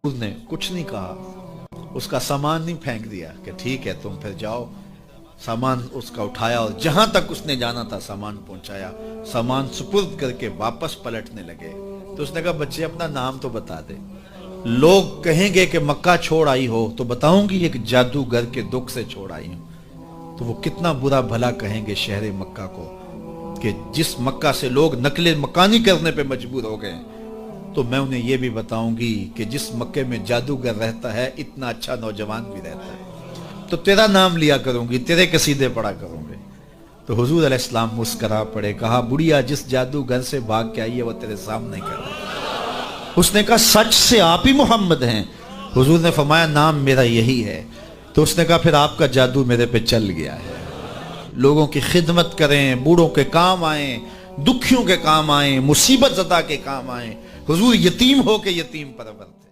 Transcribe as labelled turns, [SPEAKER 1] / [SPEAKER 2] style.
[SPEAKER 1] نے کچھ نہیں کہا، اس کا سامان نہیں پھینک دیا کہ ٹھیک ہے تم پھر جاؤ، سامان اس کا اٹھایا اور جہاں تک اس نے جانا تھا سامان پہنچایا، سامان سپرد کر کے واپس پلٹنے لگے تو اس نے کہا بچے اپنا نام تو بتا دے، لوگ کہیں گے کہ مکہ چھوڑ آئی ہو تو بتاؤں گی ایک جادوگر کے دکھ سے چھوڑ آئی ہوں، تو وہ کتنا برا بھلا کہیں گے شہر مکہ کو کہ جس مکہ سے لوگ نقل مکانی کرنے پہ مجبور ہو گئے، تو میں انہیں یہ بھی بتاؤں گی کہ جس مکے میں جادوگر رہتا ہے اتنا اچھا نوجوان بھی رہتا ہے، تو تیرا نام لیا کروں گی، تیرے قصیدے پڑھا کروں گے۔ تو حضور علیہ السلام مسکرا پڑے، کہا بڑھیا جس جادوگر سے بھاگ کے آئی ہے وہ تیرے سامنے کر رہا ہے۔ اس نے کہا سچ سے آپ ہی محمد ہیں؟ حضور نے فرمایا نام میرا یہی ہے۔ تو اس نے کہا پھر آپ کا جادو میرے پہ چل گیا ہے، لوگوں کی خدمت کریں، بوڑھوں کے کام آئیں، دکھیوں کے کام آئیں، مصیبت زدہ کے کام آئیں۔ حضور یتیم ہو کے یتیم پرور تھے۔